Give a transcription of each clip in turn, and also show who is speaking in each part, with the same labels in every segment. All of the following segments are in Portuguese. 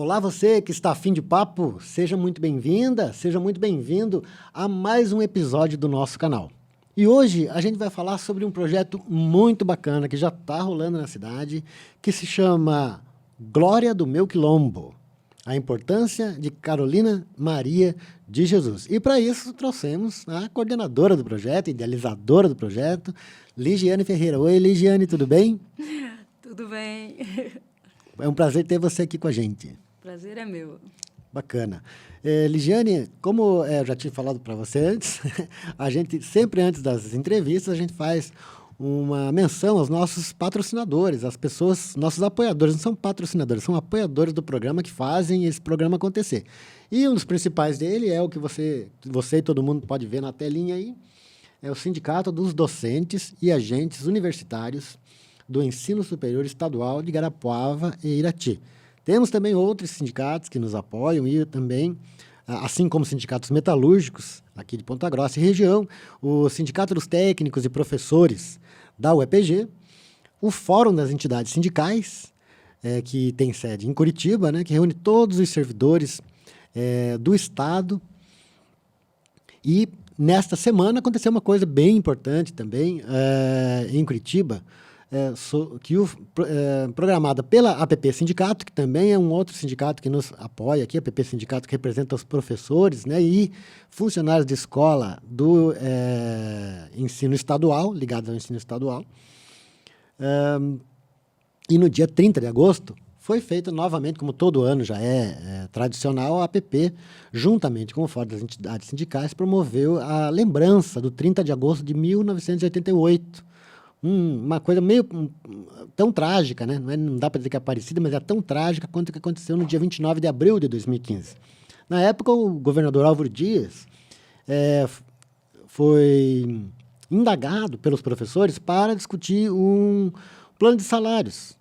Speaker 1: Olá, você que está afim de papo, seja muito bem-vinda, seja muito bem-vindo a mais um episódio do nosso canal. E hoje a gente vai falar sobre um projeto muito bacana que já está rolando na cidade, que se chama Glória do Meu Quilombo, a importância de Carolina Maria de Jesus. E para isso trouxemos a coordenadora do projeto, idealizadora do projeto, Ligiane Ferreira. Oi, Ligiane, tudo bem?
Speaker 2: Tudo bem.
Speaker 1: É um prazer ter você aqui com a gente.
Speaker 2: Prazer é meu.
Speaker 1: Bacana. Ligiane, como eu já tinha falado para você antes, a gente sempre antes das entrevistas a gente faz uma menção aos nossos patrocinadores, às pessoas, nossos apoiadores, não são patrocinadores, são apoiadores do programa que fazem esse programa acontecer. E um dos principais dele é o que você e todo mundo pode ver na telinha aí, é o Sindicato dos Docentes e Agentes Universitários do Ensino Superior Estadual de Guarapuava e Irati. Temos também outros sindicatos que nos apoiam e também, assim como sindicatos metalúrgicos aqui de Ponta Grossa e região, o Sindicato dos Técnicos e Professores da UEPG, o Fórum das Entidades Sindicais, que tem sede em Curitiba, né, que reúne todos os servidores do Estado. E nesta semana aconteceu uma coisa bem importante também em Curitiba, programada pela APP Sindicato, que também é um outro sindicato que nos apoia aqui, a APP Sindicato que representa os professores, né, e funcionários de escola do ensino estadual, ligados ao ensino estadual. E no dia 30 de agosto foi feita novamente, como todo ano já é tradicional, a APP, juntamente com o Fórum das Entidades Sindicais, promoveu a lembrança do 30 de agosto de 1988, uma coisa meio tão trágica, né? Não dá para dizer que é parecida, mas é tão trágica quanto o que aconteceu no dia 29 de abril de 2015. Na época, o governador Álvaro Dias foi indagado pelos professores para discutir um plano de salários.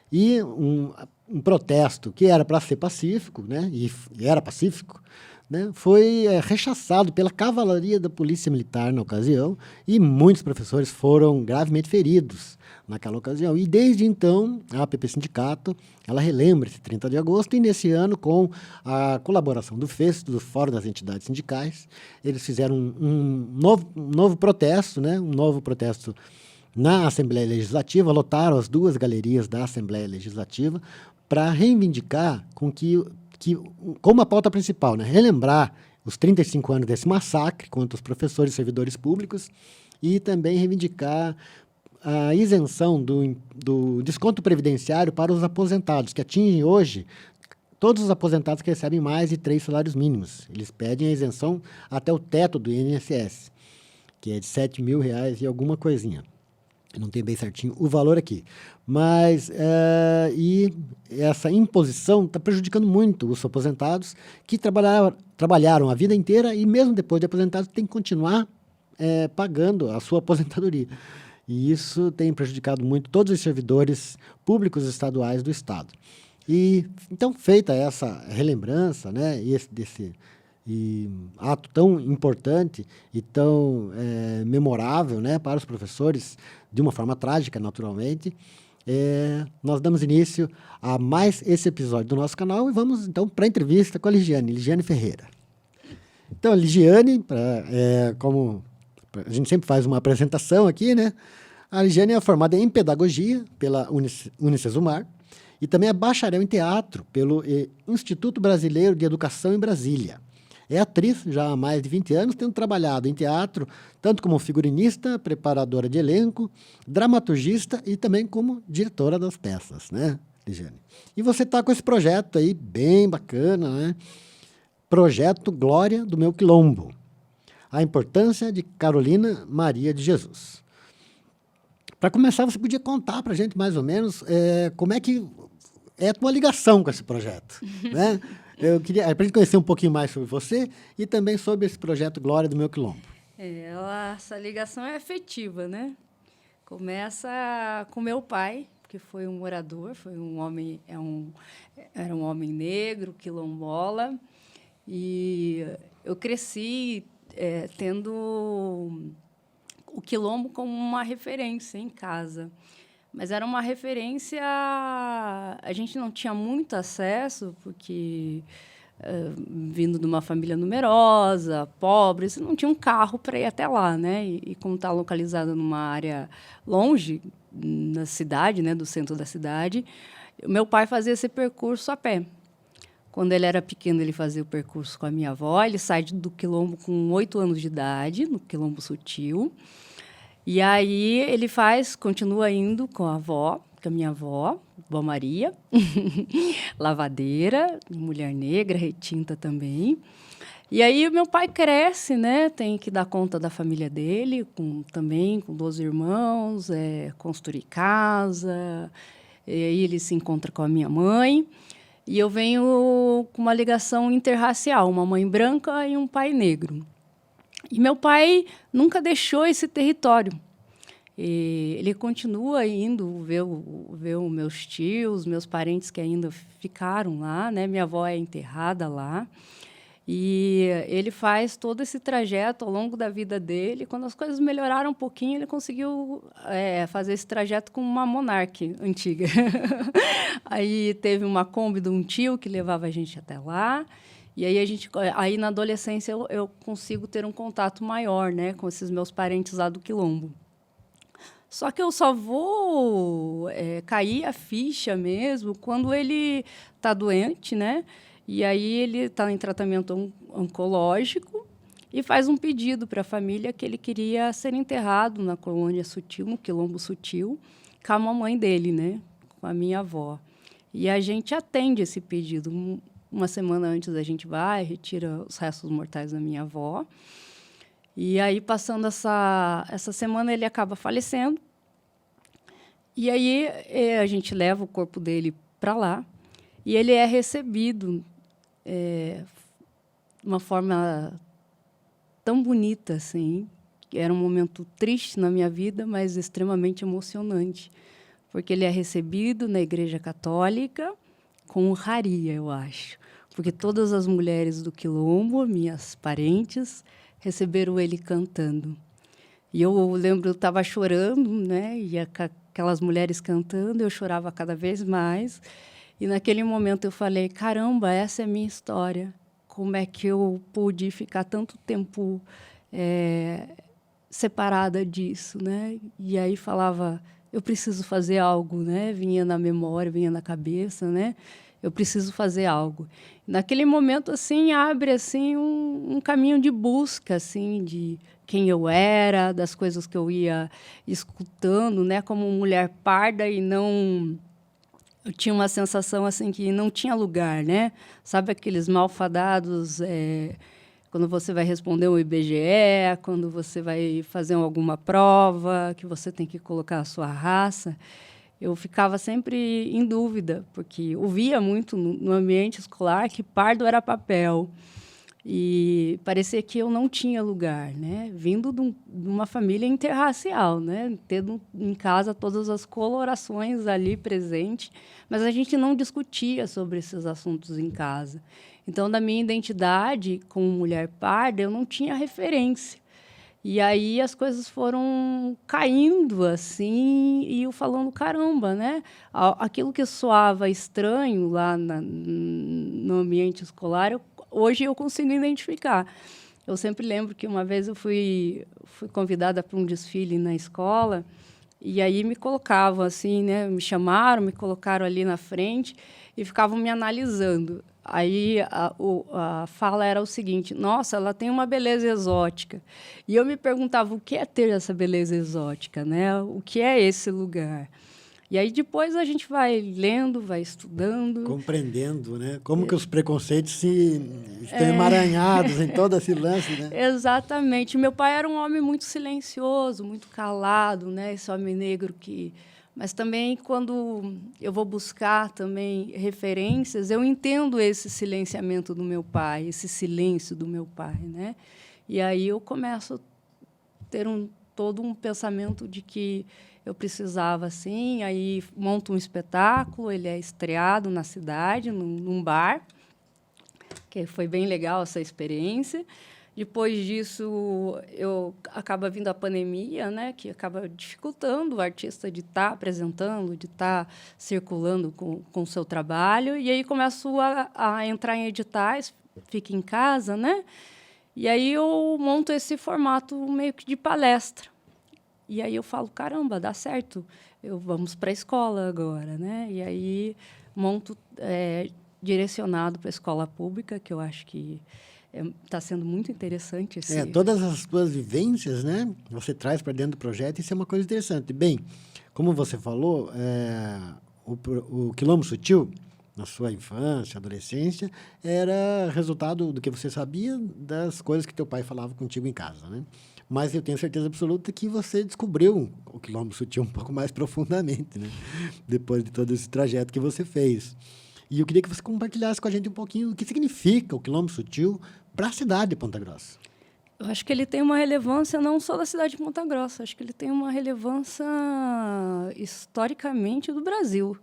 Speaker 1: E um protesto que era para ser pacífico, né? E era pacífico, né, foi rechaçado pela cavalaria da Polícia Militar na ocasião e muitos professores foram gravemente feridos naquela ocasião. E desde então, a APP Sindicato, ela relembra esse 30 de agosto e nesse ano, com a colaboração do FES, do Fórum das Entidades Sindicais, eles fizeram um novo protesto, né, um novo protesto na Assembleia Legislativa, lotaram as duas galerias da Assembleia Legislativa para reivindicar como a pauta principal, né, relembrar os 35 anos desse massacre contra os professores e servidores públicos e também reivindicar a isenção do desconto previdenciário para os aposentados, que atingem hoje todos os aposentados que recebem mais de 3 salários mínimos. Eles pedem a isenção até o teto do INSS, que é de R$ 7.000 e alguma coisinha. Não tem bem certinho o valor aqui. Mas e essa imposição está prejudicando muito os aposentados que trabalharam a vida inteira e mesmo depois de aposentados têm que continuar pagando a sua aposentadoria. E isso tem prejudicado muito todos os servidores públicos estaduais do Estado. E então, feita essa relembrança, né, desse ato tão importante e tão memorável, né, para os professores, de uma forma trágica, naturalmente, nós damos início a mais esse episódio do nosso canal e vamos, então, para a entrevista com a Ligiane Ferreira. Então, a Ligiane, como a gente sempre faz uma apresentação aqui, né, a Ligiane é formada em Pedagogia pela Unicesumar e também é bacharel em Teatro pelo Instituto Brasileiro de Educação em Brasília. É atriz já há mais de 20 anos, tendo trabalhado em teatro, tanto como figurinista, preparadora de elenco, dramaturgista e também como diretora das peças, né, Ligiane? E você está com esse projeto aí bem bacana, né? Projeto Glória do Meu Quilombo. A importância de Carolina Maria de Jesus. Para começar, você podia contar para a gente mais ou menos como é que é a tua ligação com esse projeto, né? Eu queria, para a gente conhecer um pouquinho mais sobre você e também sobre esse projeto Glória do Meu Quilombo.
Speaker 2: Essa ligação é afetiva, né? Começa com meu pai, que foi um morador, foi um homem, era um homem negro, quilombola, e eu cresci tendo o quilombo como uma referência em casa. Mas era uma referência... A gente não tinha muito acesso, porque, vindo de uma família numerosa, pobre, você não tinha um carro para ir até lá, né? E como está localizado numa área longe da cidade, né, do centro da cidade, o meu pai fazia esse percurso a pé. Quando ele era pequeno, ele fazia o percurso com a minha avó. Ele sai do Quilombo com 8 anos de idade, no Quilombo Sutil. E aí ele continua indo com a avó, com a minha avó, Vó Maria, lavadeira, mulher negra, retinta também. E aí o meu pai cresce, né? Tem que dar conta da família dele, também com 12 irmãos, construir casa. E aí ele se encontra com a minha mãe. E eu venho com uma ligação interracial, uma mãe branca e um pai negro. E meu pai nunca deixou esse território. E ele continua indo ver os meus tios, meus parentes que ainda ficaram lá, né? Minha avó é enterrada lá. E ele faz todo esse trajeto ao longo da vida dele. Quando as coisas melhoraram um pouquinho, ele conseguiu fazer esse trajeto com uma Monarch antiga. Aí teve uma Kombi de um tio que levava a gente até lá. E aí na adolescência eu consigo ter um contato maior, né, com esses meus parentes lá do Quilombo. Só que eu só vou cair a ficha mesmo quando ele está doente, né? E aí ele está em tratamento oncológico e faz um pedido para a família que ele queria ser enterrado na Colônia Sutil, no Quilombo Sutil, com a mamãe dele, né? Com a minha avó. E a gente atende esse pedido. Uma semana antes a gente vai, retira os restos mortais da minha avó. E aí, passando essa semana, ele acaba falecendo. E aí a gente leva o corpo dele para lá e ele é recebido de uma forma tão bonita, assim. Era um momento triste na minha vida, mas extremamente emocionante, porque ele é recebido na Igreja Católica com honraria, eu acho, porque todas as mulheres do Quilombo, minhas parentes, receberam ele cantando. E eu lembro, eu estava chorando, né? E aquelas mulheres cantando, eu chorava cada vez mais. E naquele momento eu falei, caramba, essa é a minha história. Como é que eu pude ficar tanto tempo separada disso, né? E aí falava, eu preciso fazer algo, né? Vinha na memória, vinha na cabeça, né? Eu preciso fazer algo. Naquele momento, assim, abre assim um caminho de busca, assim, de quem eu era, das coisas que eu ia escutando, né? Como mulher parda e não... Eu tinha uma sensação assim que não tinha lugar, né? Sabe aqueles malfadados, quando você vai responder um IBGE, quando você vai fazer alguma prova, que você tem que colocar a sua raça. Eu ficava sempre em dúvida, porque ouvia muito no ambiente escolar que pardo era papel. E parecia que eu não tinha lugar, né? Vindo de uma família interracial, né? Tendo em casa todas as colorações ali presentes, mas a gente não discutia sobre esses assuntos em casa. Então, da minha identidade como mulher parda, eu não tinha referência. E aí as coisas foram caindo assim, e eu falando, caramba, né? Aquilo que soava estranho lá no ambiente escolar, hoje eu consigo identificar. Eu sempre lembro que uma vez eu fui convidada para um desfile na escola, e aí me colocavam assim, né? Me chamaram, me colocaram ali na frente e ficavam me analisando. Aí a fala era o seguinte, nossa, ela tem uma beleza exótica. E eu me perguntava o que é ter essa beleza exótica, né? O que é esse lugar? E aí depois a gente vai lendo, vai estudando.
Speaker 1: Compreendendo, né? Como que os preconceitos estão emaranhados em todo esse lance, né?
Speaker 2: Exatamente. Meu pai era um homem muito silencioso, muito calado, né? Esse homem negro que... Mas também, quando eu vou buscar também referências, eu entendo esse silenciamento do meu pai, esse silêncio do meu pai, né? E aí eu começo a ter todo um pensamento de que eu precisava, assim, aí monto um espetáculo, ele é estreado na cidade, num bar, que foi bem legal essa experiência. Depois disso, acaba vindo a pandemia, né, que acaba dificultando o artista de estar apresentando, de estar circulando com o seu trabalho. E aí começo a entrar em editais, fico em casa, né? E aí eu monto esse formato meio que de palestra. E aí eu falo, caramba, dá certo. Vamos para a escola agora, né? E aí monto direcionado para a escola pública, que eu acho que está sendo muito interessante esse...
Speaker 1: Todas as suas vivências, né, você traz para dentro do projeto, isso é uma coisa interessante. Bem, como você falou, o Quilombo Sutil, na sua infância, adolescência, era resultado do que você sabia das coisas que teu pai falava contigo em casa, né? Mas eu tenho certeza absoluta que você descobriu o Quilombo Sutil um pouco mais profundamente, né? Depois de todo esse trajeto que você fez. E eu queria que você compartilhasse com a gente um pouquinho o que significa o Quilombo Sutil para a cidade de Ponta Grossa.
Speaker 2: Eu acho que ele tem uma relevância não só da cidade de Ponta Grossa, acho que ele tem uma relevância historicamente do Brasil.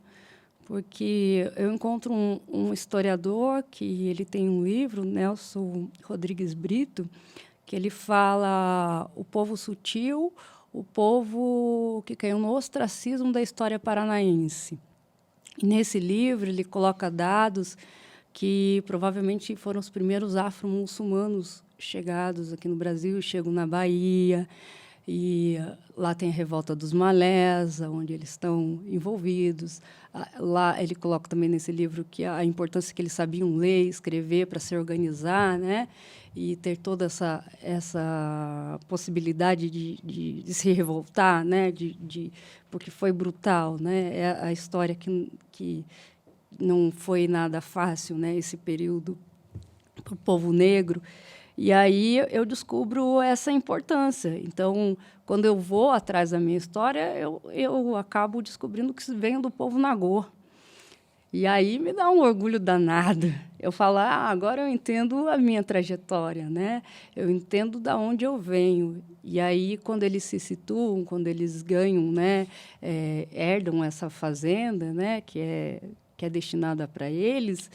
Speaker 2: Porque eu encontro um historiador que ele tem um livro, Nelson Rodrigues Brito, que ele fala o povo sutil, o povo que caiu no ostracismo da história paranaense. E nesse livro ele coloca dados que provavelmente foram os primeiros afro-muçulmanos chegados aqui no Brasil, chegam na Bahia, e lá tem a revolta dos malés, onde eles estão envolvidos. Lá ele coloca também nesse livro que a importância que eles sabiam ler, escrever para se organizar, né? E ter toda essa possibilidade de se revoltar, né? Porque foi brutal, né? É a história que não foi nada fácil, né? Esse período para o povo negro. E aí eu descubro essa importância. Então, quando eu vou atrás da minha história, eu acabo descobrindo que vem do povo Nagô. E aí me dá um orgulho danado. Eu falo, agora eu entendo a minha trajetória, né? Eu entendo de onde eu venho. E aí, quando eles se situam, quando eles ganham, né, herdam essa fazenda, né, que é destinada para eles,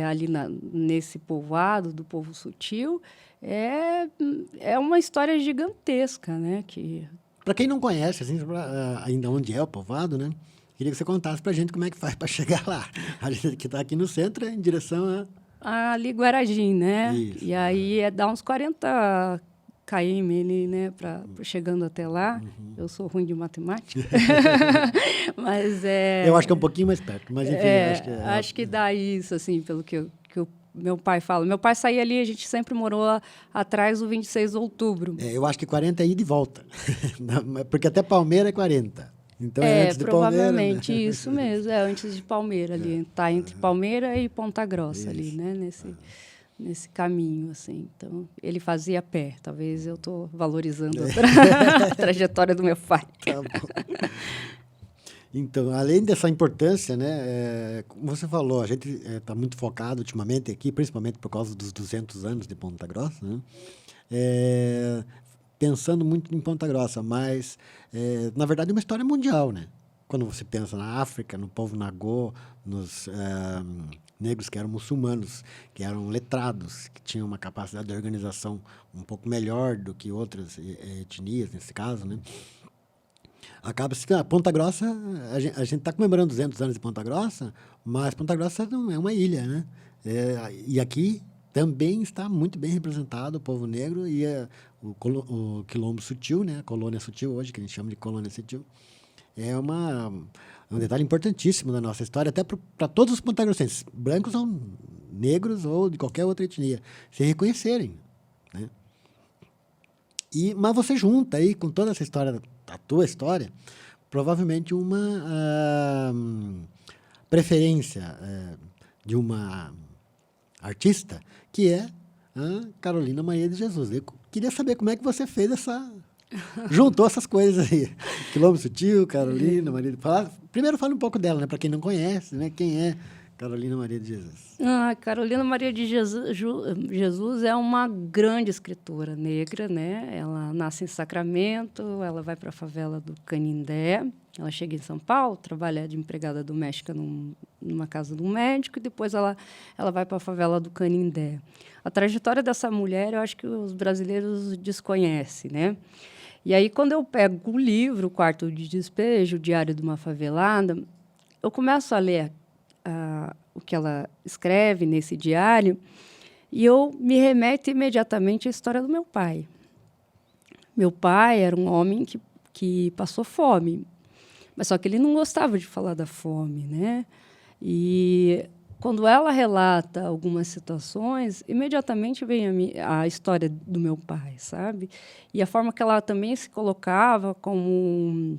Speaker 2: ali nesse povoado do povo sutil, é uma história gigantesca, né?
Speaker 1: Para quem não conhece assim, ainda onde é o povoado, né? Queria que você contasse para a gente como é que faz para chegar lá. A gente que está aqui no centro é em direção
Speaker 2: ali Guaragim, né?
Speaker 1: Isso,
Speaker 2: e aí dá uns 40 km ali, né? Chegando até lá.
Speaker 1: Uhum.
Speaker 2: Eu sou ruim de matemática. Mas
Speaker 1: eu acho que é um pouquinho mais perto, mas enfim.
Speaker 2: Acho que dá isso, assim, pelo que o meu pai fala. Meu pai saía ali, a gente sempre morou atrás do 26 de outubro.
Speaker 1: Eu acho que 40 é ida e volta. Porque até Palmeira é 40. Então antes de
Speaker 2: provavelmente,
Speaker 1: Palmeira, né?
Speaker 2: isso mesmo. antes de Palmeira ali. Está entre Palmeira e Ponta Grossa isso. Ali, né? Nesse caminho, assim. Então, ele fazia a pé. Talvez eu estou valorizando a trajetória do meu pai.
Speaker 1: Tá bom. Então, além dessa importância, né, como você falou, a gente está muito focado ultimamente aqui, principalmente por causa dos 200 anos de Ponta Grossa, né? Pensando muito em Ponta Grossa, mas, na verdade, é uma história mundial, né? Quando você pensa na África, no povo Nagô, nos negros que eram muçulmanos, que eram letrados, que tinham uma capacidade de organização um pouco melhor do que outras etnias, nesse caso, né? Acaba-se que Ponta Grossa, a gente está comemorando 200 anos de Ponta Grossa, mas Ponta Grossa não é uma ilha, né? E aqui também está muito bem representado o povo negro e o Quilombo Sutil, né? A colônia sutil hoje, que a gente chama de colônia sutil, é um detalhe importantíssimo da nossa história, até para todos os pontagrossenses, brancos ou negros ou de qualquer outra etnia, se reconhecerem, né? Mas você junta aí com toda essa história, a tua história, provavelmente uma preferência de uma artista, que é a Carolina Maria de Jesus. Eu queria saber como é que você fez juntou essas coisas aí. Quilombo Sutil, Carolina Maria de Jesus. Primeiro fala um pouco dela, né? Para quem não conhece, né? Quem é Carolina Maria de Jesus?
Speaker 2: Carolina Maria de Jesus é uma grande escritora negra, né? Ela nasce em Sacramento, ela vai para a favela do Canindé, ela chega em São Paulo, trabalha de empregada doméstica numa casa de um médico, e depois ela vai para a favela do Canindé. A trajetória dessa mulher, eu acho que os brasileiros desconhecem, né? E aí, quando eu pego o livro, Quarto de Despejo, Diário de uma Favelada, eu começo a ler o que ela escreve nesse diário, e eu me remeto imediatamente à história do meu pai. Meu pai era um homem que passou fome, mas só que ele não gostava de falar da fome, né? E quando ela relata algumas situações, imediatamente vem a história do meu pai, sabe? E a forma que ela também se colocava como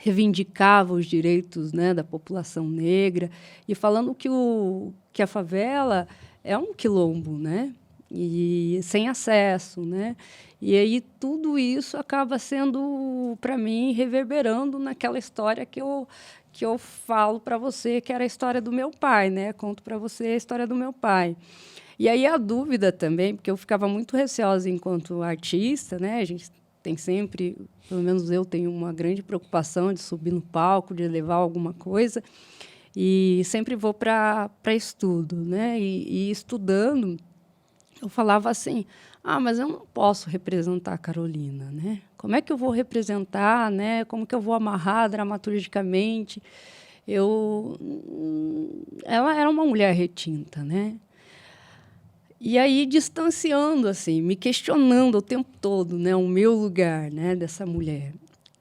Speaker 2: reivindicava os direitos, né, da população negra, e falando que a favela é um quilombo, né? E sem acesso, né? E aí tudo isso acaba sendo, para mim, reverberando naquela história que eu falo para você, que era a história do meu pai, né? Conto para você a história do meu pai. E aí a dúvida também, porque eu ficava muito receosa enquanto artista, né? A gente tem sempre, pelo menos eu tenho uma grande preocupação de subir no palco, de levar alguma coisa, e sempre vou para estudo, né? E estudando, eu falava assim: mas eu não posso representar a Carolina, né? Como é que eu vou representar, né? Como que eu vou amarrar dramaturgicamente? Ela era uma mulher retinta, né? E aí, distanciando, assim, me questionando o tempo todo, né, o meu lugar, né, dessa mulher.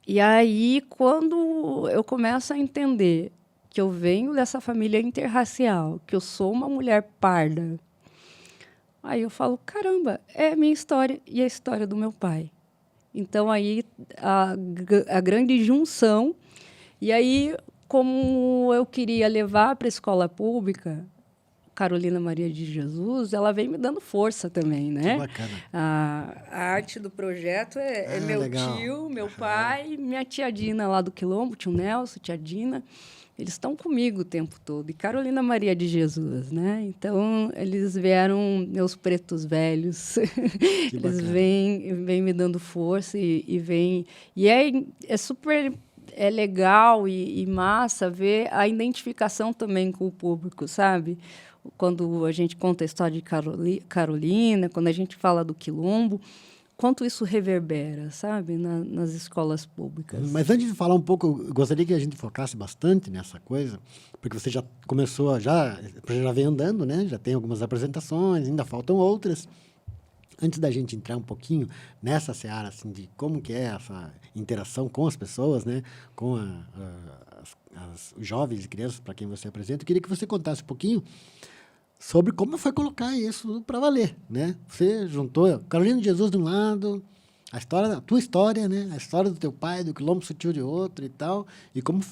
Speaker 2: E aí, quando eu começo a entender que eu venho dessa família interracial, que eu sou uma mulher parda, aí eu falo, caramba, é a minha história e a história do meu pai. Então, aí, a grande junção. E aí, como eu queria levar para a escola pública Carolina Maria de Jesus, ela vem me dando força também, né?
Speaker 1: Que bacana.
Speaker 2: A arte do projeto é meu
Speaker 1: legal.
Speaker 2: tio, meu pai, minha tia Dina lá do Quilombo, tio Nelson, tia Dina. Eles estão comigo o tempo todo. E Carolina Maria de Jesus, né? Então, eles vieram, meus pretos velhos. Eles vêm me dando força e vêm... E é super... É legal e massa ver a identificação também com o público, sabe? Quando a gente conta a história de Carolina, quando a gente fala do Quilombo, quanto isso reverbera, sabe, nas escolas públicas.
Speaker 1: Mas antes de falar um pouco, eu gostaria que a gente focasse bastante nessa coisa, porque você já começou, o projeto já vem andando, né? Já tem algumas apresentações, ainda faltam outras. Antes da gente entrar um pouquinho nessa seara, assim, de como que é essa interação com as pessoas, né? Com os jovens e crianças para quem você apresenta, eu queria que você contasse um pouquinho sobre como foi colocar isso para valer, né? Você juntou Carolina de Jesus de um lado, a tua história, né? A história do teu pai, do Quilombo Sutil de outro e tal, e como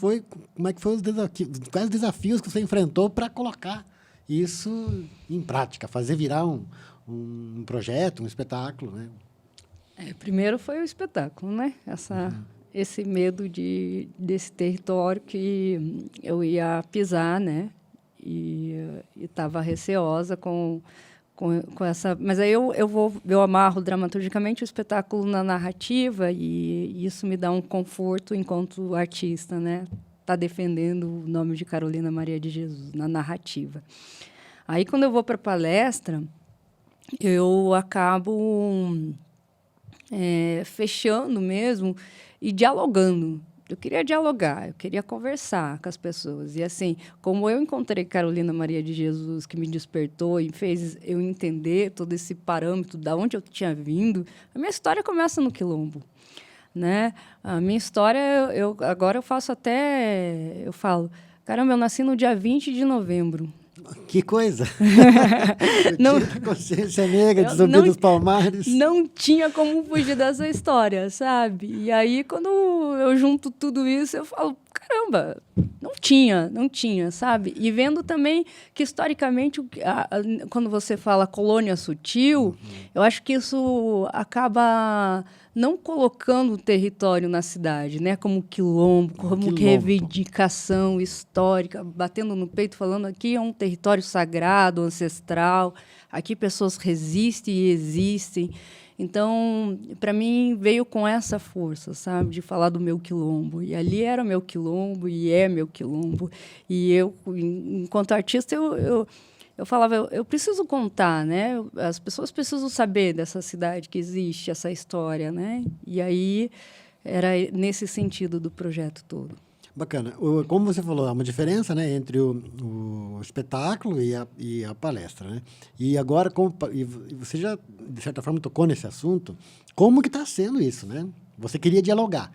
Speaker 1: é que foi os desafios, quais desafios que você enfrentou para colocar isso em prática, fazer virar um projeto, um espetáculo, né?
Speaker 2: Primeiro foi o espetáculo, né? Esse medo desse território que eu ia pisar, né? E estava receosa com essa... Mas aí eu amarro dramaturgicamente o espetáculo na narrativa e isso me dá um conforto enquanto artista, né? Tá defendendo o nome de Carolina Maria de Jesus na narrativa. Aí, quando eu vou para a palestra, eu acabo fechando mesmo e dialogando. Eu queria dialogar, eu queria conversar com as pessoas. E, assim, como eu encontrei Carolina Maria de Jesus, que me despertou e fez eu entender todo esse parâmetro, de onde eu tinha vindo, a minha história começa no Quilombo, né? A minha história, agora eu faço até... Eu falo, caramba, eu nasci no dia 20 de novembro.
Speaker 1: Que coisa! Não, consciência negra de Zumbi dos Palmares.
Speaker 2: Não tinha como fugir dessa história, sabe? E aí, quando eu junto tudo isso, eu falo, caramba, não tinha, sabe? E vendo também que, historicamente, quando você fala colônia sutil, eu acho que isso acaba não colocando o território na cidade, né? Como quilombo, como reivindicação histórica, batendo no peito, falando aqui é um território sagrado, ancestral, aqui pessoas resistem e existem. Então, para mim, veio com essa força, sabe, de falar do meu quilombo. E ali era meu quilombo, e é meu quilombo. E eu, enquanto artista, eu falava, eu preciso contar, né? As pessoas precisam saber dessa cidade que existe, essa história, né? E aí era nesse sentido do projeto todo.
Speaker 1: Bacana. Como você falou, há uma diferença, né, entre o espetáculo e a palestra, né? E agora, e você já, de certa forma, tocou nesse assunto, como que está sendo isso, né? Você queria dialogar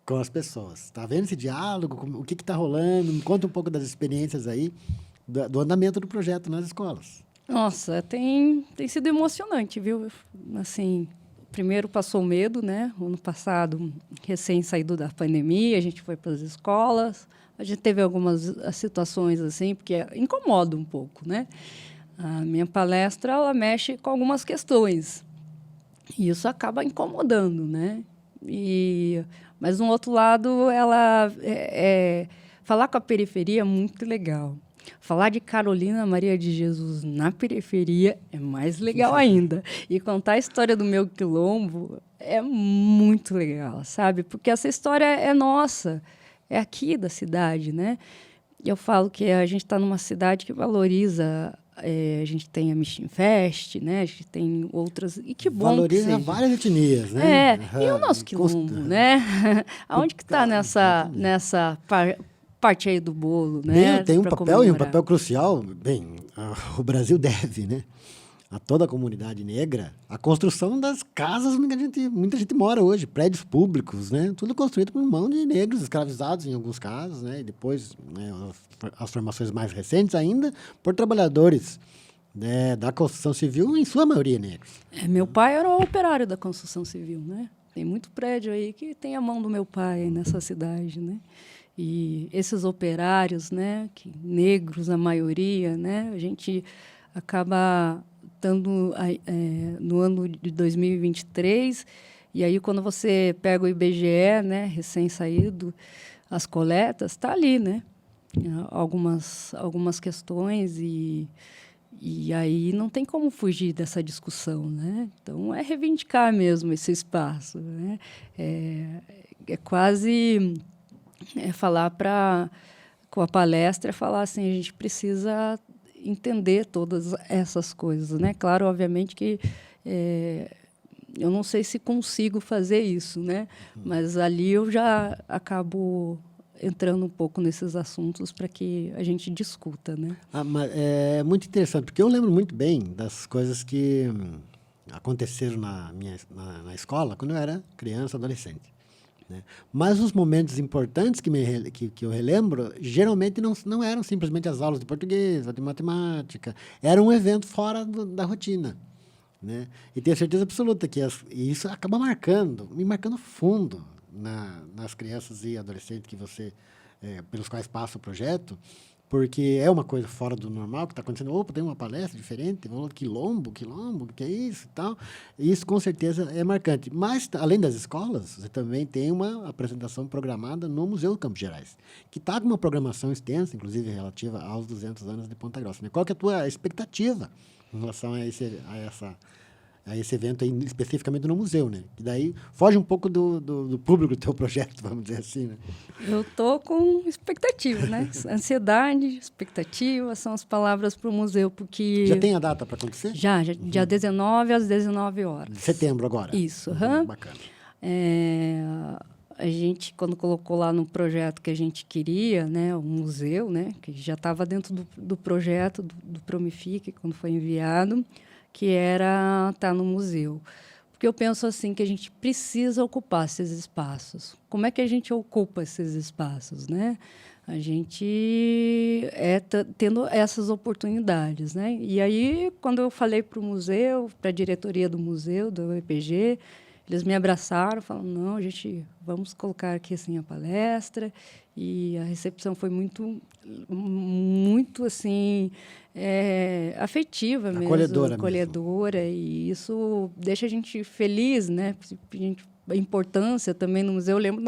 Speaker 1: com as pessoas. Está vendo esse diálogo? O que está rolando? Me conta um pouco das experiências aí, do andamento do projeto nas escolas.
Speaker 2: Nossa, tem sido emocionante, viu? Assim, primeiro passou o medo, né? O ano passado, recém saído da pandemia, a gente foi para as escolas. A gente teve algumas situações assim, porque incomoda um pouco, né? A minha palestra, ela mexe com algumas questões. E isso acaba incomodando, né? Mas, de um outro lado, falar com a periferia é muito legal. Falar de Carolina Maria de Jesus na periferia é mais legal ainda. E contar a história do meu quilombo é muito legal, sabe? Porque essa história é nossa, é aqui da cidade, né? E eu falo que a gente está numa cidade que valoriza. A gente tem a Mission Fest, né? A gente tem outras. E que bom
Speaker 1: valoriza
Speaker 2: que seja.
Speaker 1: Várias etnias, né?
Speaker 2: E o nosso quilombo, né? Aonde que está nessa parte aí do bolo, né?
Speaker 1: Tem um papel, e um papel crucial. Bem, o Brasil deve, né, a toda a comunidade negra, a construção das casas onde muita gente mora hoje, prédios públicos, né? Tudo construído por mão de negros, escravizados em alguns casos, né? E depois, né, as formações mais recentes ainda, por trabalhadores, né, da construção civil, em sua maioria negros.
Speaker 2: Meu pai era um operário da construção civil, né? Tem muito prédio aí que tem a mão do meu pai nessa cidade, né? E esses operários, né, negros a maioria, né, a gente acaba estando no ano de 2023, e aí quando você pega o IBGE, né, recém-saído, as coletas, está ali, né, algumas questões e aí não tem como fugir dessa discussão, né? Então é reivindicar mesmo esse espaço, né? É quase falar com a palestra, falar assim, a gente precisa entender todas essas coisas, né? Claro, obviamente que eu não sei se consigo fazer isso, né? Mas ali eu já acabo entrando um pouco nesses assuntos para que a gente discuta, né?
Speaker 1: Mas é muito interessante, porque eu lembro muito bem das coisas que aconteceram na escola quando eu era criança, adolescente. Né? Mas os momentos importantes que eu relembro, geralmente não eram simplesmente as aulas de português ou de matemática, era um evento fora da rotina. Né? E tenho certeza absoluta que isso acaba me marcando fundo nas crianças e adolescentes pelos quais passa o projeto, porque é uma coisa fora do normal que está acontecendo. Opa, tem uma palestra diferente, quilombo, o que é isso e tal. E isso, com certeza, é marcante. Mas, além das escolas, você também tem uma apresentação programada no Museu Campos Gerais, que está com uma programação extensa, inclusive relativa aos 200 anos de Ponta Grossa. Né? Qual que é a tua expectativa em relação a esse evento aí, especificamente no museu, né? Que daí foge um pouco do público do teu projeto, vamos dizer assim, né?
Speaker 2: Eu tô com expectativa, né? Ansiedade, expectativa, são as palavras para o museu, porque...
Speaker 1: Já tem a data para acontecer?
Speaker 2: Já, dia 19 às 19 horas.
Speaker 1: De setembro agora?
Speaker 2: Isso.
Speaker 1: Bacana.
Speaker 2: A gente, quando colocou lá no projeto que a gente queria, né, o museu, né, que já estava dentro do projeto do Promific, quando foi enviado, que era estar no museu. Porque eu penso assim que a gente precisa ocupar esses espaços. Como é que a gente ocupa esses espaços, né? A gente tendo essas oportunidades, né? E aí, quando eu falei para o museu, para a diretoria do museu, do EPG, eles me abraçaram, falaram, não, vamos colocar aqui assim a palestra. E a recepção foi muito, muito assim, afetiva mesmo, acolhedora. E isso deixa a gente feliz, né? A importância também no museu. Eu lembro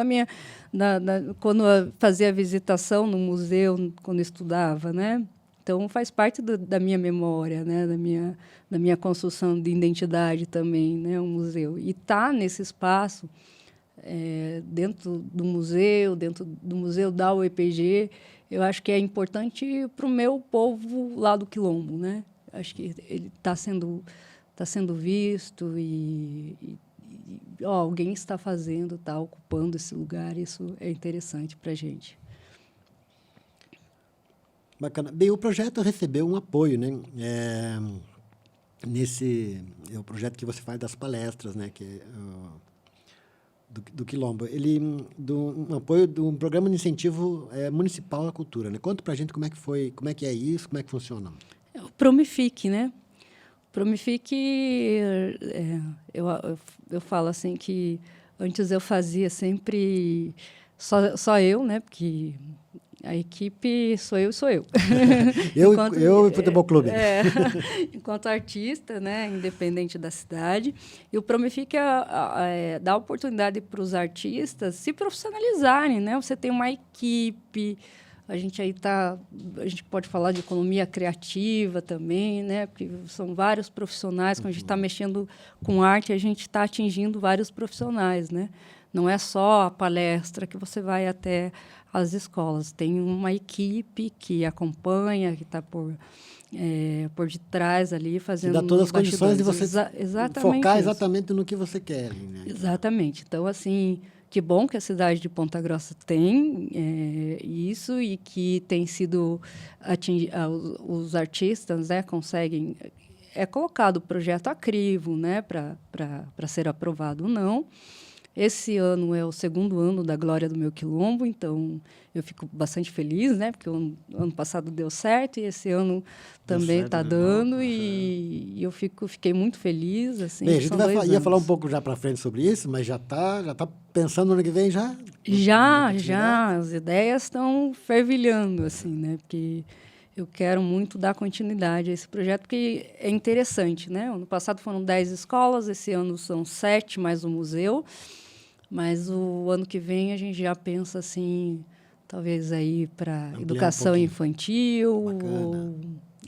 Speaker 2: quando eu fazia a visitação no museu, quando eu estudava, né? Então, faz parte da minha memória, né? Da minha construção de identidade também, né? O museu. E estar nesse espaço, dentro do museu da UEPG, eu acho que é importante para o meu povo lá do Quilombo, né? Acho que ele está sendo visto e alguém está fazendo, está ocupando esse lugar. Isso é interessante para a gente.
Speaker 1: Bacana. Bem, o projeto recebeu um apoio, né? É o projeto que você faz das palestras, né? Que do Quilombo. Um apoio de um programa de incentivo municipal à cultura, né? Conta pra gente como é que foi, como é que é isso, como é que funciona.
Speaker 2: O Promific, né? O Promific, eu falo assim que antes eu fazia sempre só eu, né? Porque a equipe sou eu.
Speaker 1: eu e o Futebol Clube.
Speaker 2: Enquanto artista, né, independente da cidade. E o Promific dá oportunidade para os artistas se profissionalizarem, né? Você tem uma equipe, a gente pode falar de economia criativa também, né? Porque são vários profissionais, quando a gente está mexendo com arte, a gente está atingindo vários profissionais, né? Não é só a palestra que você vai até as escolas. Tem uma equipe que acompanha, que está por detrás ali, fazendo...
Speaker 1: Que dá todas as condições de você focar
Speaker 2: isso.
Speaker 1: exatamente no que você quer. Né?
Speaker 2: Exatamente. Então, assim, que bom que a cidade de Ponta Grossa tem isso e que tem sido... os artistas, né, conseguem... É colocado o projeto a crivo, né, para ser aprovado ou não. Esse ano é o 2º ano da Glória do Meu Quilombo, então eu fico bastante feliz, né? Porque o ano passado deu certo e esse ano também está dando e eu fiquei muito feliz. Assim,
Speaker 1: bem, a gente ia falar um pouco já para frente sobre isso, mas já tá pensando no ano que vem já?
Speaker 2: Já. As ideias estão fervilhando, assim, né? Porque eu quero muito dar continuidade a esse projeto, porque é interessante, né? Ano passado foram 10 escolas, esse ano são 7, mais o museu. Mas o ano que vem a gente já pensa assim, talvez aí para educação infantil, ou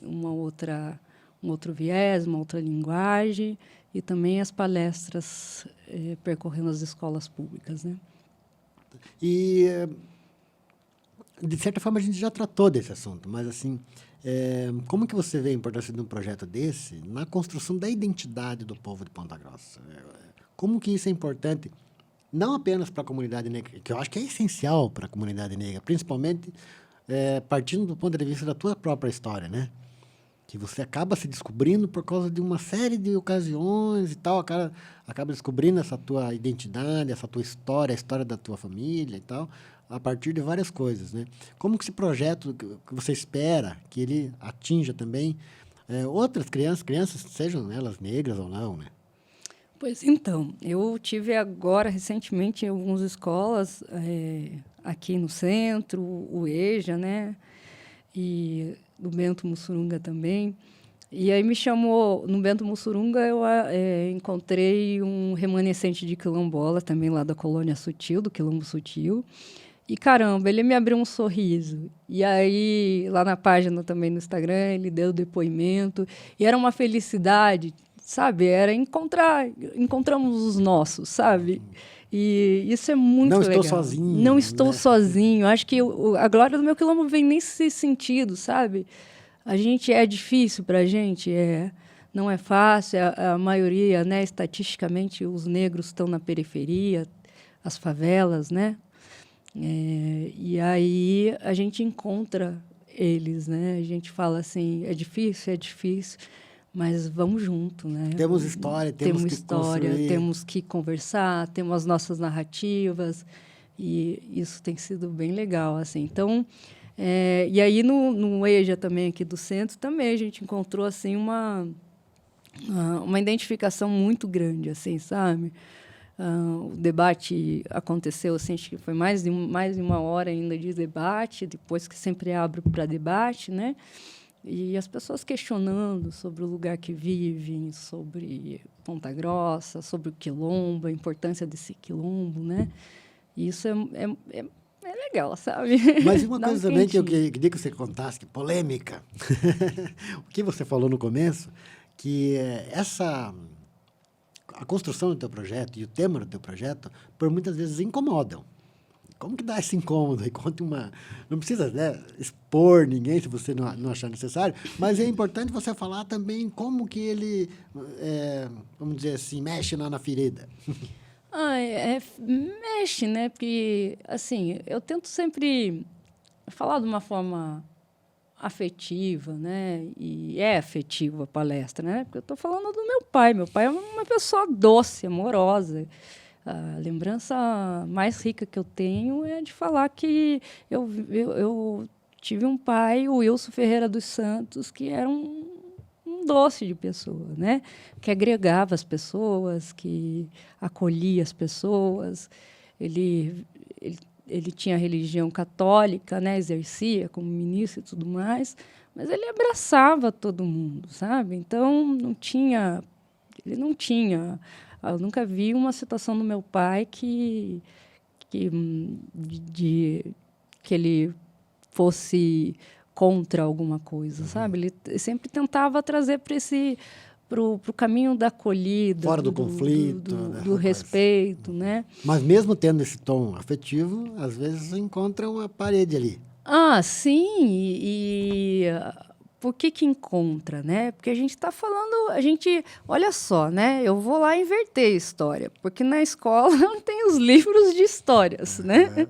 Speaker 2: um outro viés, uma outra linguagem, e também as palestras percorrendo as escolas públicas, né?
Speaker 1: E, de certa forma, a gente já tratou desse assunto, mas, assim, como que você vê a importância de um projeto desse na construção da identidade do povo de Ponta Grossa? Como que isso é importante? Não apenas para a comunidade negra, que eu acho que é essencial para a comunidade negra, principalmente partindo do ponto de vista da tua própria história, né? Que você acaba se descobrindo por causa de uma série de ocasiões e tal, acaba descobrindo essa tua identidade, essa tua história, a história da tua família e tal, a partir de várias coisas, né? Como que esse projeto que você espera que ele atinja também outras crianças, sejam elas negras ou não, né?
Speaker 2: Pois então, eu tive agora, recentemente, em algumas escolas, aqui no centro, o EJA, né? E do Bento Mussurunga também. E aí me chamou, no Bento Mussurunga, eu encontrei um remanescente de quilombola, também lá da Colônia Sutil, do Quilombo Sutil. E, caramba, ele me abriu um sorriso. E aí, lá na página também no Instagram, ele deu depoimento. E era uma felicidade, sabe? Era encontramos os nossos, sabe? E isso é muito legal.
Speaker 1: Não estou sozinho.
Speaker 2: Não estou sozinho. Acho que a glória do meu quilombo vem nesse sentido, sabe? A gente é difícil para a gente, não é fácil. A maioria, né, estatisticamente, os negros estão na periferia, as favelas, né? E aí a gente encontra eles, né? A gente fala assim, é difícil, mas vamos junto, né?
Speaker 1: Temos história,
Speaker 2: temos que conversar, temos as nossas narrativas e isso tem sido bem legal, assim. Então, e aí no EJA também aqui do centro também a gente encontrou assim uma identificação muito grande, assim, sabe? O debate aconteceu, assim, acho que foi mais de uma hora ainda de debate, depois que sempre abro para debate, né? E as pessoas questionando sobre o lugar que vivem, sobre Ponta Grossa, sobre o quilombo, a importância desse quilombo, né? E isso é é legal, sabe?
Speaker 1: Mas uma
Speaker 2: Dá um
Speaker 1: coisa também que eu
Speaker 2: quentinho.
Speaker 1: queria que você contasse, que polêmica. O que você falou no começo, que a construção do teu projeto e o tema do teu projeto, por muitas vezes incomodam. Como que dá esse incômodo? E conta uma... Não precisa, né, expor ninguém se você não achar necessário, mas é importante você falar também como que ele, vamos dizer assim, mexe lá na ferida.
Speaker 2: Mexe, né? Porque, assim, eu tento sempre falar de uma forma afetiva, né? E é afetiva a palestra, né? Porque eu estou falando do meu pai. Meu pai é uma pessoa doce, amorosa. A lembrança mais rica que eu tenho é de falar que eu tive um pai, o Wilson Ferreira dos Santos, que era um doce de pessoa, né? Que agregava as pessoas, que acolhia as pessoas. Ele, ele tinha religião católica, né? Exercia como ministro e tudo mais, mas ele abraçava todo mundo, sabe? Então, ele não tinha... Eu nunca vi uma situação do meu pai que ele fosse contra alguma coisa, sabe? Ele sempre tentava trazer para o caminho da acolhida,
Speaker 1: Fora do conflito, né?
Speaker 2: do respeito, né?
Speaker 1: Mas mesmo tendo esse tom afetivo, às vezes encontra uma parede ali.
Speaker 2: Sim, por que encontra, né? Porque a gente está falando, olha só, né? Eu vou lá inverter a história, porque na escola tem os livros de histórias, né?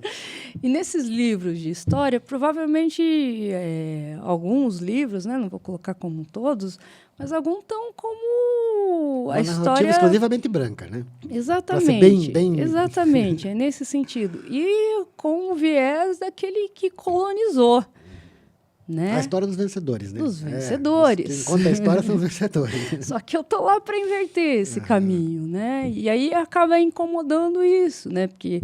Speaker 2: E nesses livros de história, provavelmente alguns livros, né? Não vou colocar como todos, mas alguns estão como
Speaker 1: Uma
Speaker 2: a
Speaker 1: narrativa
Speaker 2: história
Speaker 1: exclusivamente branca, né?
Speaker 2: exatamente,
Speaker 1: bem...
Speaker 2: exatamente, é nesse sentido. E com o viés daquele que colonizou. Né?
Speaker 1: A história dos vencedores, né?
Speaker 2: Dos vencedores.
Speaker 1: Quem conta a história são os vencedores.
Speaker 2: Só que eu tô lá para inverter esse caminho, né? E aí acaba incomodando isso, né? Porque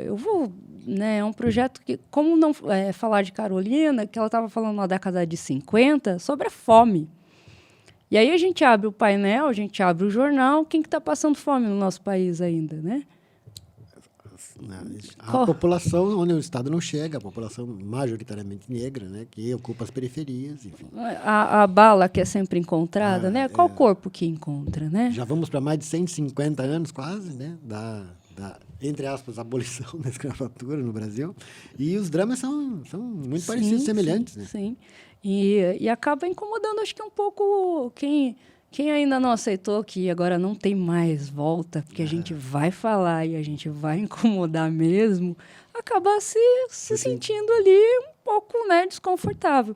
Speaker 2: eu vou, né? É um projeto que, como não falar de Carolina, que ela estava falando na década de 50 sobre a fome. E aí a gente abre o painel, a gente abre o jornal, quem que está passando fome no nosso país ainda, né?
Speaker 1: A população onde o Estado não chega, a população majoritariamente negra, né, que ocupa as periferias, enfim.
Speaker 2: A bala que é sempre encontrada, né? Qual corpo que encontra, né?
Speaker 1: Já vamos para mais de 150 anos quase, né, da entre aspas, abolição da escravatura no Brasil. E os dramas são muito parecidos, semelhantes.
Speaker 2: Sim,
Speaker 1: né?
Speaker 2: sim. E acaba incomodando, acho que um pouco quem ainda não aceitou que agora não tem mais volta, porque a gente vai falar e a gente vai incomodar mesmo, acaba se sentindo ali um pouco, né, desconfortável.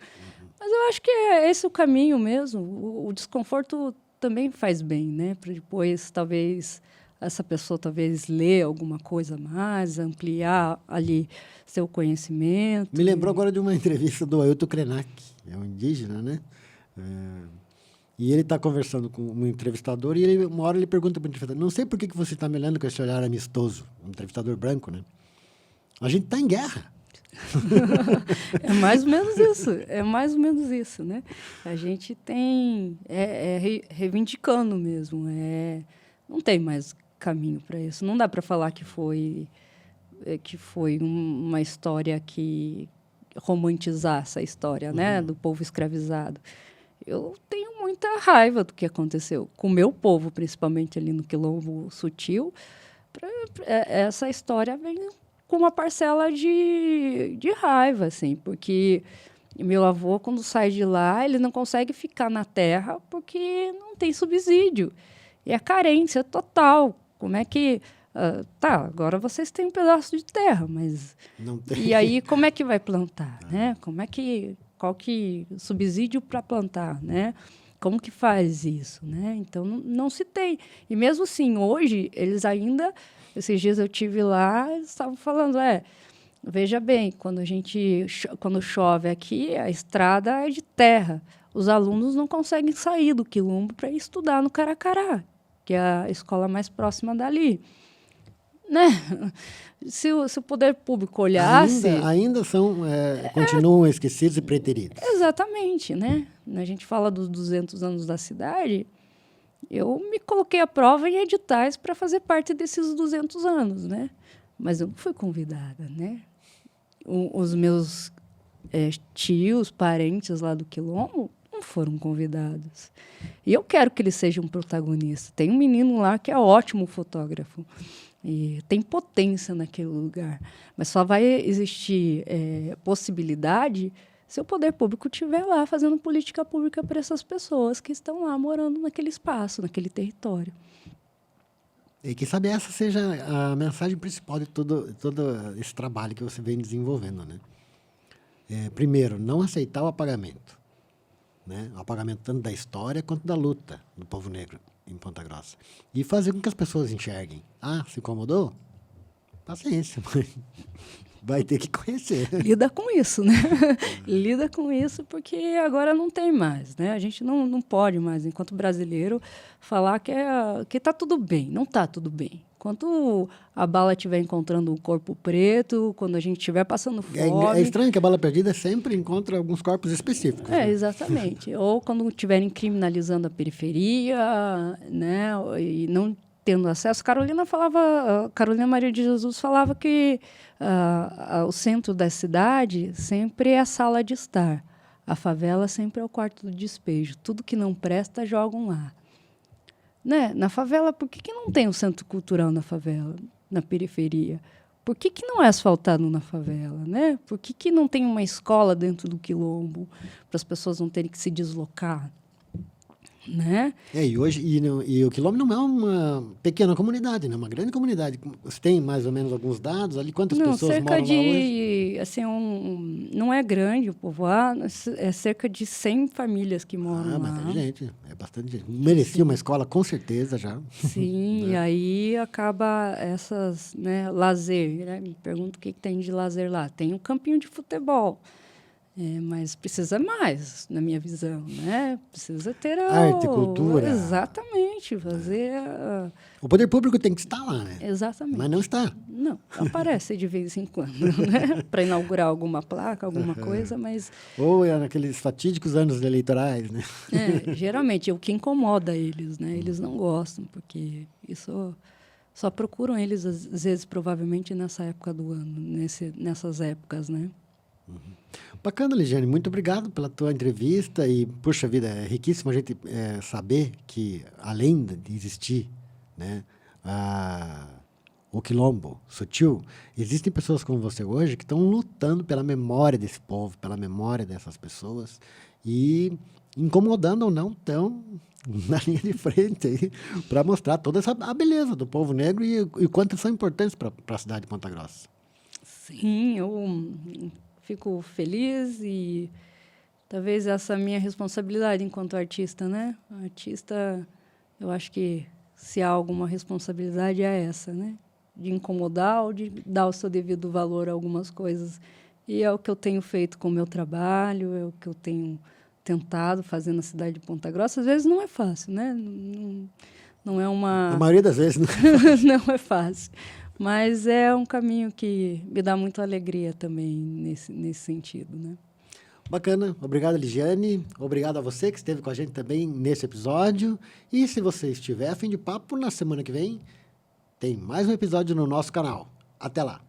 Speaker 2: Mas eu acho que é esse o caminho mesmo. O desconforto também faz bem, né? Para depois, talvez, essa pessoa ler alguma coisa a mais, ampliar ali seu conhecimento.
Speaker 1: Me lembrou agora de uma entrevista do Ailton Krenak, é um indígena, né? E ele está conversando com um entrevistador e uma hora ele pergunta para o entrevistador, não sei por que você está me olhando com esse olhar amistoso, um entrevistador branco, né? A gente está em guerra.
Speaker 2: É mais ou menos isso, né? A gente tem reivindicando mesmo, não tem mais caminho para isso. Não dá para falar que foi uma história que romantizar essa história, né, do povo escravizado. Eu tenho muita raiva do que aconteceu com o meu povo, principalmente ali no Quilombo Sutil. Essa história vem com uma parcela de raiva, assim, porque meu avô, quando sai de lá, ele não consegue ficar na terra porque não tem subsídio. E é carência total. Como é que... agora vocês têm um pedaço de terra, mas...
Speaker 1: Não tem.
Speaker 2: E aí, como é que vai plantar, né? Qual que subsídio para plantar, né? Como que faz isso, né? Então, não se tem. E mesmo assim, hoje, eles ainda... Esses dias eu tive lá, eles estavam falando, veja bem, quando chove aqui, a estrada é de terra. Os alunos não conseguem sair do Quilombo para estudar no Caracará, que é a escola mais próxima dali. Né? Se o poder público olhasse...
Speaker 1: Ainda continuam esquecidos e preteridos.
Speaker 2: Exatamente, né? A gente fala dos 200 anos da cidade, eu me coloquei à prova em editais para fazer parte desses 200 anos, né? Mas eu não fui convidada, né? os meus tios, parentes lá do Quilombo, não foram convidados. E eu quero que eles sejam protagonistas. Tem um menino lá que é ótimo fotógrafo. E tem potência naquele lugar. Mas só vai existir possibilidade se o poder público estiver lá fazendo política pública para essas pessoas que estão lá morando naquele espaço, naquele território.
Speaker 1: E quem sabe essa seja a mensagem principal de todo esse trabalho que você vem desenvolvendo, né? Primeiro, não aceitar o apagamento, né? O apagamento tanto da história quanto da luta do povo negro em Ponta Grossa. E fazer com que as pessoas enxerguem. Ah, se incomodou? Paciência, mas vai ter que conhecer.
Speaker 2: Lida com isso, né? Lida com isso porque agora não tem mais, né? A gente não pode mais, enquanto brasileiro, falar que está tudo bem. Não está tudo bem. Enquanto a bala estiver encontrando um corpo preto, quando a gente estiver passando fome...
Speaker 1: É estranho que a bala perdida sempre encontra alguns corpos específicos. Né?
Speaker 2: Exatamente. Ou quando estiverem criminalizando a periferia, né? E não tendo acesso. Carolina Maria de Jesus falava que o centro da cidade sempre é a sala de estar. A favela sempre é o quarto do despejo. Tudo que não presta, jogam lá. Né? Na favela, por que não tem um centro cultural na favela, na periferia? Por que não é asfaltado na favela? Né? Por que não tem uma escola dentro do Quilombo para as pessoas não terem que se deslocar? Né?
Speaker 1: E hoje e o Quilombo não é uma pequena comunidade, né? Uma grande comunidade. Você tem mais ou menos alguns dados ali? Quantas pessoas moram lá hoje?
Speaker 2: Assim, não é grande o povoado, é cerca de 100 famílias que moram lá.
Speaker 1: Bastante gente, é bastante gente. Merecia uma escola, com certeza, já.
Speaker 2: Sim, né? E aí acaba essas, né, lazer, né? Me pergunto o que tem de lazer lá. Tem um campinho de futebol. Mas precisa mais, na minha visão, né? Precisa ter
Speaker 1: arte, cultura.
Speaker 2: Exatamente, fazer...
Speaker 1: O poder público tem que estar lá, né?
Speaker 2: Exatamente.
Speaker 1: Mas não está.
Speaker 2: Não, aparece de vez em quando, né? Para inaugurar alguma placa, alguma coisa, mas...
Speaker 1: Ou naqueles fatídicos anos eleitorais, né?
Speaker 2: Geralmente, é o que incomoda eles, né? Eles não gostam, porque isso... Só procuram eles, às vezes, provavelmente, nessa época do ano, nessas épocas, né?
Speaker 1: Bacana, Ligiane. Muito obrigado pela tua entrevista e, puxa vida, é riquíssimo a gente saber que, além de existir, né, o Quilombo Sutil, existem pessoas como você hoje que estão lutando pela memória desse povo, pela memória dessas pessoas e, incomodando ou não, estão na linha de frente para mostrar toda a beleza do povo negro e o quanto são importantes para a cidade de Ponta Grossa.
Speaker 2: Sim, eu... Fico feliz e talvez essa minha responsabilidade enquanto artista, né? Artista, eu acho que se há alguma responsabilidade é essa, né? De incomodar ou de dar o seu devido valor a algumas coisas. E é o que eu tenho feito com o meu trabalho, é o que eu tenho tentado fazer na cidade de Ponta Grossa. Às vezes não é fácil, né? Não é uma...
Speaker 1: A maioria das vezes, né?
Speaker 2: Não é fácil. Mas é um caminho que me dá muita alegria também nesse sentido, né?
Speaker 1: Bacana. Obrigado, Ligiane. Obrigado a você que esteve com a gente também nesse episódio. E se você estiver a fim de papo, na semana que vem, tem mais um episódio no nosso canal. Até lá!